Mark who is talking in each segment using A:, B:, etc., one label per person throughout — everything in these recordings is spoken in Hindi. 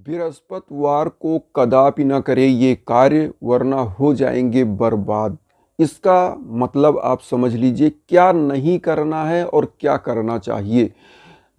A: बृहस्पतिवार को कदापि न करें ये कार्य, वरना हो जाएंगे बर्बाद। इसका मतलब आप समझ लीजिए क्या नहीं करना है और क्या करना चाहिए।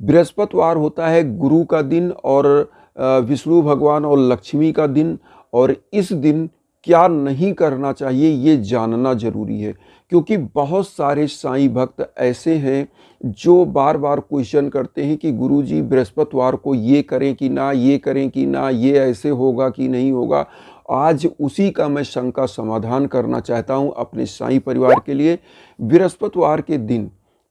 A: बृहस्पतिवार होता है गुरु का दिन और विष्णु भगवान और लक्ष्मी का दिन, और इस दिन क्या नहीं करना चाहिए ये जानना जरूरी है। क्योंकि बहुत सारे साईं भक्त ऐसे हैं जो बार बार क्वेश्चन करते हैं कि गुरुजी बृहस्पतिवार को ये करें कि ना, ये करें कि ना, ये ऐसे होगा कि नहीं होगा। आज उसी का मैं शंका समाधान करना चाहता हूं अपने साईं परिवार के लिए। बृहस्पतिवार के दिन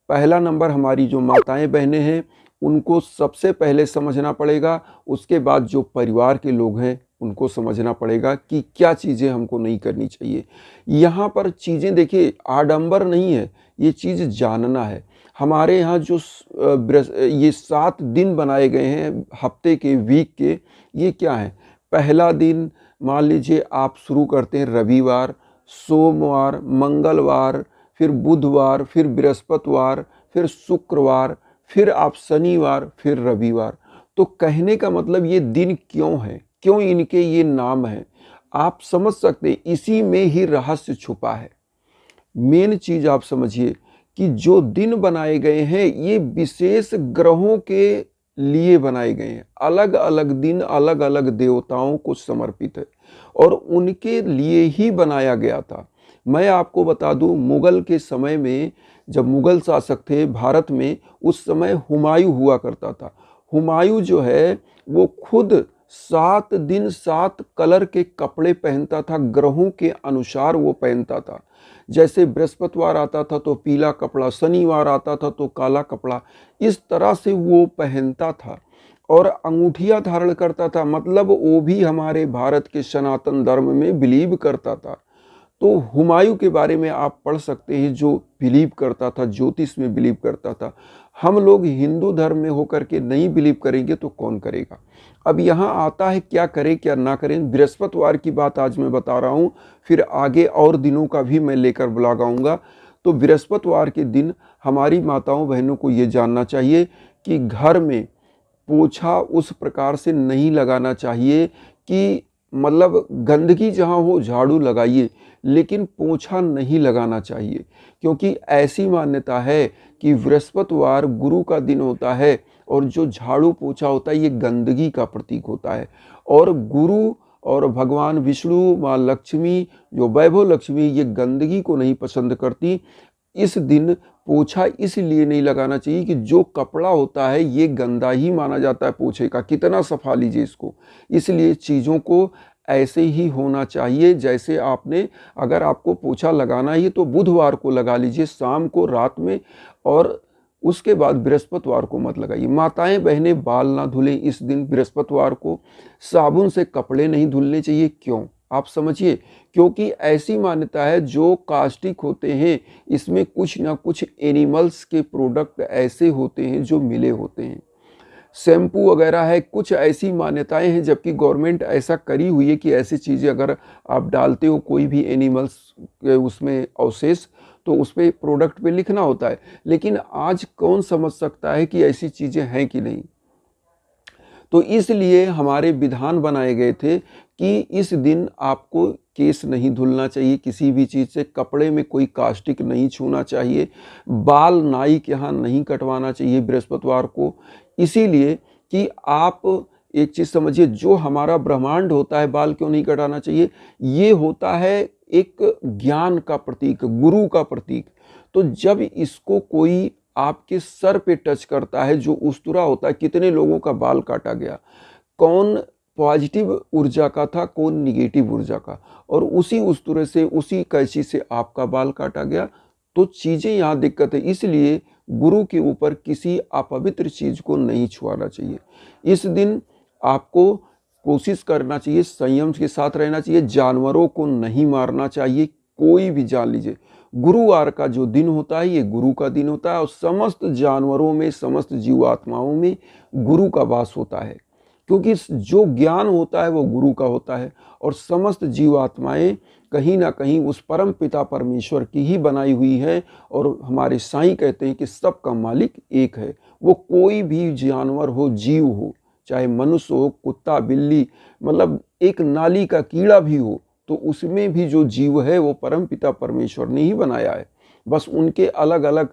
A: पहला नंबर हमारी जो माताएं बहनें हैं उनको सबसे पहले समझना पड़ेगा, उसके बाद जो परिवार के लोग हैं उनको समझना पड़ेगा कि क्या चीज़ें हमको नहीं करनी चाहिए। यहाँ पर चीज़ें देखिए आडंबर नहीं है, ये चीज़ जानना है। हमारे यहाँ जो ये 7 दिन बनाए गए हैं हफ्ते के, वीक के, ये क्या है। पहला दिन मान लीजिए आप शुरू करते हैं रविवार, सोमवार, मंगलवार, फिर बुधवार, फिर बृहस्पतिवार, फिर शुक्रवार, फिर आप शनिवार, फिर रविवार। तो कहने का मतलब ये दिन क्यों है, क्यों इनके ये नाम हैं, आप समझ सकते हैं। इसी में ही रहस्य छुपा है। मेन चीज आप समझिए कि जो दिन बनाए गए हैं ये विशेष ग्रहों के लिए बनाए गए हैं। अलग अलग दिन अलग अलग देवताओं को समर्पित है और उनके लिए ही बनाया गया था। मैं आपको बता दूं, मुगल के समय में जब मुगल शासक थे भारत में, उस समय हुमायूं हुआ करता था। हुमायूं जो है वो खुद 7 दिन 7 कलर के कपड़े पहनता था, ग्रहों के अनुसार वो पहनता था। जैसे बृहस्पतिवार आता था तो पीला कपड़ा, शनिवार आता था तो काला कपड़ा, इस तरह से वो पहनता था और अंगूठियां धारण करता था। मतलब वो भी हमारे भारत के सनातन धर्म में बिलीव करता था। तो हुमायूं के बारे में आप पढ़ सकते हैं, जो बिलीव करता था, ज्योतिष में बिलीव करता था। हम लोग हिंदू धर्म में होकर के नहीं बिलीव करेंगे तो कौन करेगा। अब यहाँ आता है क्या करें क्या ना करें। बृहस्पतिवार की बात आज मैं बता रहा हूँ, फिर आगे और दिनों का भी मैं लेकर ब्लॉग आऊँगा। तो बृहस्पतिवार के दिन हमारी माताओं बहनों को ये जानना चाहिए कि घर में पोछा उस प्रकार से नहीं लगाना चाहिए कि मतलब गंदगी जहाँ हो झाड़ू लगाइए, लेकिन पोछा नहीं लगाना चाहिए। क्योंकि ऐसी मान्यता है कि बृहस्पतिवार गुरु का दिन होता है और जो झाड़ू पोछा होता है ये गंदगी का प्रतीक होता है। और गुरु और भगवान विष्णु, माँ लक्ष्मी, जो वैभव लक्ष्मी, ये गंदगी को नहीं पसंद करती। इस दिन पोछा इसलिए नहीं लगाना चाहिए कि जो कपड़ा होता है ये गंदा ही माना जाता है पोछे का, कितना सफा लीजिए इसको। इसलिए चीज़ों को ऐसे ही होना चाहिए। जैसे आपने, अगर आपको पोछा लगाना ही तो बुधवार को लगा लीजिए, शाम को, रात में, और उसके बाद बृहस्पतिवार को मत लगाइए। माताएं बहनें बाल ना धुलें इस दिन बृहस्पतिवार को। साबुन से कपड़े नहीं धुलने चाहिए। क्यों, आप समझिए। क्योंकि ऐसी मान्यता है जो कास्टिक होते हैं इसमें कुछ ना कुछ एनिमल्स के प्रोडक्ट ऐसे होते हैं जो मिले होते हैं। शैम्पू वगैरह है, कुछ ऐसी मान्यताएं हैं, जबकि गवर्नमेंट ऐसा करी हुई है कि ऐसी चीज़ें अगर आप डालते हो कोई भी एनिमल्स के उसमें अवशेष, तो उस पर प्रोडक्ट पे लिखना होता है। लेकिन आज कौन समझ सकता है कि ऐसी चीज़ें हैं कि नहीं। तो इसलिए हमारे विधान बनाए गए थे कि इस दिन आपको केस नहीं धुलना चाहिए किसी भी चीज़ से, कपड़े में कोई कास्टिक नहीं छूना चाहिए, बाल नाई के यहाँ नहीं कटवाना चाहिए बृहस्पतिवार को। इसीलिए कि आप एक चीज़ समझिए, जो हमारा ब्रह्मांड होता है, बाल क्यों नहीं कटाना चाहिए, ये होता है एक ज्ञान का प्रतीक, गुरु का प्रतीक। तो जब इसको कोई आपके सर पे टच करता है, जो उस्तरा होता है, कितने लोगों का बाल काटा गया, कौन पॉजिटिव ऊर्जा का था, कौन निगेटिव ऊर्जा का, और उसी उस्तरे से, उसी कैंची से आपका बाल काटा गया। तो चीज़ें यहाँ दिक्कत है। इसलिए गुरु के ऊपर किसी अपवित्र चीज़ को नहीं छुआना चाहिए। इस दिन आपको कोशिश करना चाहिए, संयम के साथ रहना चाहिए, जानवरों को नहीं मारना चाहिए, कोई भी जान लीजिए। गुरुवार का जो दिन होता है ये गुरु का दिन होता है और समस्त जानवरों में, समस्त जीवात्माओं में गुरु का वास होता है। क्योंकि जो ज्ञान होता है वो गुरु का होता है और समस्त जीवात्माएं कहीं ना कहीं उस परम पिता परमेश्वर की ही बनाई हुई है। और हमारे साईं कहते हैं कि सबका मालिक एक है, वो कोई भी जानवर हो, जीव हो, चाहे मनुष्य हो, कुत्ता, बिल्ली, मतलब एक नाली का कीड़ा भी हो, तो उसमें भी जो जीव है वो परमपिता परमेश्वर ने ही बनाया है। बस उनके अलग अलग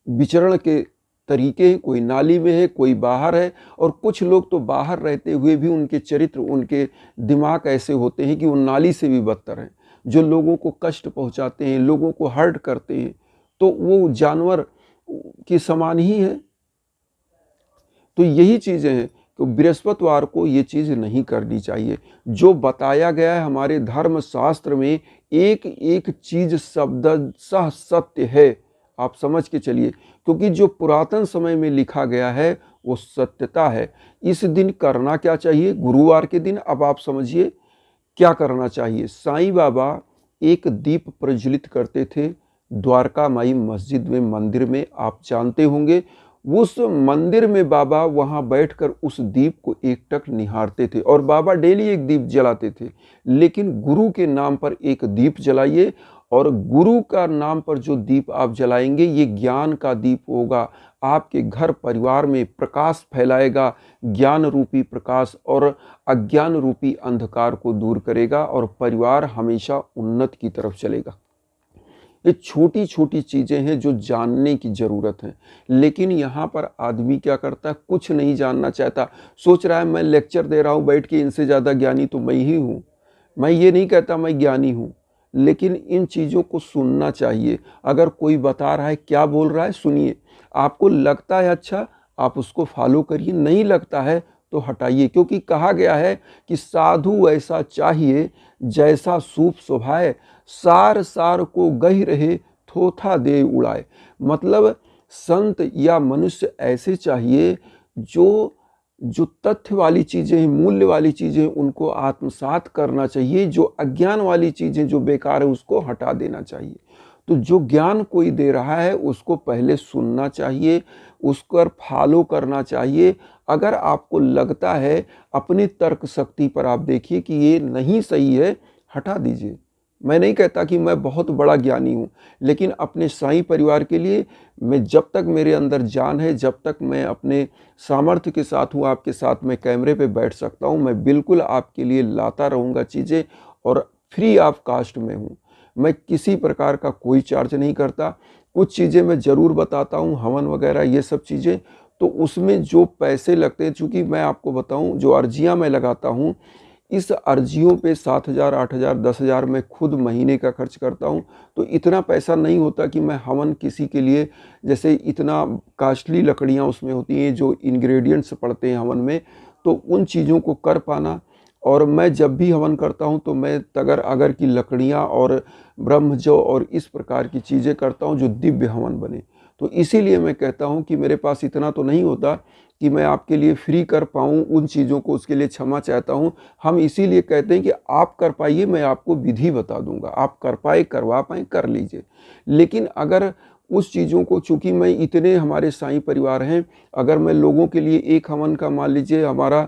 A: विचरण के तरीके हैं, कोई नाली में है, कोई बाहर है, और कुछ लोग तो बाहर रहते हुए भी उनके चरित्र, उनके दिमाग ऐसे होते हैं कि वो नाली से भी बदतर हैं, जो लोगों को कष्ट पहुंचाते हैं, लोगों को हर्ट करते हैं, तो वो जानवर के समान ही है। तो यही चीज़ें हैं कि बृहस्पतिवार को ये चीज़ नहीं करनी चाहिए। जो बताया गया है हमारे धर्म शास्त्र में, एक एक चीज़ शब्दशः सत्य है, आप समझ के चलिए, क्योंकि जो पुरातन समय में लिखा गया है वो सत्यता है। इस दिन करना क्या चाहिए? गुरुवार के दिन अब आप समझिए क्या करना चाहिए। साईं बाबा एक दीप प्रज्वलित करते थे द्वारका माई मस्जिद में, मंदिर में, आप जानते होंगे। उस मंदिर में बाबा वहाँ बैठकर उस दीप को एकटक निहारते थे, और बाबा डेली एक दीप जलाते थे। लेकिन गुरु के नाम पर एक दीप जलाइए, और गुरु का नाम पर जो दीप आप जलाएंगे ये ज्ञान का दीप होगा, आपके घर परिवार में प्रकाश फैलाएगा, ज्ञान रूपी प्रकाश, और अज्ञान रूपी अंधकार को दूर करेगा, और परिवार हमेशा उन्नति की तरफ चलेगा। ये छोटी छोटी चीज़ें हैं जो जानने की ज़रूरत है। लेकिन यहाँ पर आदमी क्या करता है, कुछ नहीं जानना चाहता, सोच रहा है मैं लेक्चर दे रहा हूँ बैठ के, इनसे ज़्यादा ज्ञानी तो मैं ही हूँ। मैं ये नहीं कहता मैं ज्ञानी हूँ, लेकिन इन चीज़ों को सुनना चाहिए। अगर कोई बता रहा है, क्या बोल रहा है, सुनिए। आपको लगता है अच्छा, आप उसको फॉलो करिए, नहीं लगता है तो हटाइए, क्योंकि कहा गया है कि साधु ऐसा चाहिए जैसा सूप शोभाए, सार सार को गही रहे, थोथा दे उड़ाए। मतलब संत या मनुष्य ऐसे चाहिए जो तथ्य वाली चीज़ें हैं, मूल्य वाली चीज़ें, उनको आत्मसात करना चाहिए। जो अज्ञान वाली चीज़ें जो बेकार है उसको हटा देना चाहिए। तो जो ज्ञान कोई दे रहा है उसको पहले सुनना चाहिए, उसको फॉलो करना चाहिए। अगर आपको लगता है, अपनी तर्क शक्ति पर आप देखिए कि ये नहीं सही है, हटा दीजिए। मैं नहीं कहता कि मैं बहुत बड़ा ज्ञानी हूँ, लेकिन अपने साईं परिवार के लिए मैं, जब तक मेरे अंदर जान है, जब तक मैं अपने सामर्थ्य के साथ हूँ, आपके साथ मैं कैमरे पे बैठ सकता हूँ, मैं बिल्कुल आपके लिए लाता रहूँगा चीज़ें, और फ्री ऑफ कास्ट में हूँ। मैं किसी प्रकार का कोई चार्ज नहीं करता। कुछ चीज़ें मैं ज़रूर बताता हूँ, हवन वगैरह ये सब चीज़ें, तो उसमें जो पैसे लगते हैं, चूँकि मैं आपको बताऊँ जो अर्जियाँ मैं लगाता हूँ, इस अर्जियों पे 7,000, 8,000, 10,000 मैं खुद महीने का खर्च करता हूँ। तो इतना पैसा नहीं होता कि मैं हवन किसी के लिए, जैसे इतना कास्टली लकड़ियाँ उसमें होती हैं, जो इंग्रेडिएंट्स पड़ते हैं हवन में, तो उन चीज़ों को कर पाना। और मैं जब भी हवन करता हूँ तो मैं तगर अगर की लकड़ियाँ और ब्रह्मजौ और इस प्रकार की चीज़ें करता हूँ जो दिव्य हवन बने। तो इसीलिए मैं कहता हूँ कि मेरे पास इतना तो नहीं होता कि मैं आपके लिए फ्री कर पाऊँ उन चीज़ों को, उसके लिए क्षमा चाहता हूँ। हम इसीलिए कहते हैं कि आप कर पाइए, मैं आपको विधि बता दूंगा, आप कर पाए, करवा पाए, कर लीजिए। लेकिन अगर उस चीज़ों को, चूँकि मैं इतने, हमारे साईं परिवार हैं, अगर मैं लोगों के लिए एक हवन का, मान लीजिए हमारा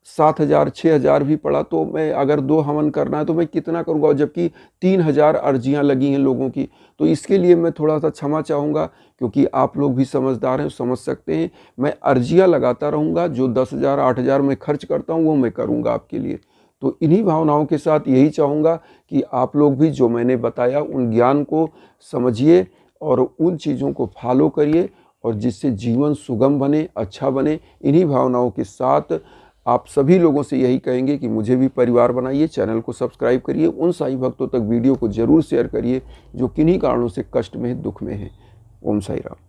A: 7,000, 6,000 भी पड़ा, तो मैं अगर 2 हवन करना है तो मैं कितना करूँगा, जबकि 3,000 अर्जियाँ लगी हैं लोगों की। तो इसके लिए मैं थोड़ा सा क्षमा चाहूँगा, क्योंकि आप लोग भी समझदार हैं, समझ सकते हैं। मैं अर्जियाँ लगाता रहूँगा, जो 10,000, 8,000 मैं खर्च करता हूँ वो मैं करूँगा आपके लिए। तो इन्हीं भावनाओं के साथ यही चाहूँगा कि आप लोग भी जो मैंने बताया उन ज्ञान को समझिए और उन चीज़ों को फॉलो करिए, और जिससे जीवन सुगम बने, अच्छा बने। इन्हीं भावनाओं के साथ आप सभी लोगों से यही कहेंगे कि मुझे भी परिवार बनाइए, चैनल को सब्सक्राइब करिए, उन साईं भक्तों तक वीडियो को ज़रूर शेयर करिए जो किन्हीं कारणों से कष्ट में, दुख में है। ओम साई राम।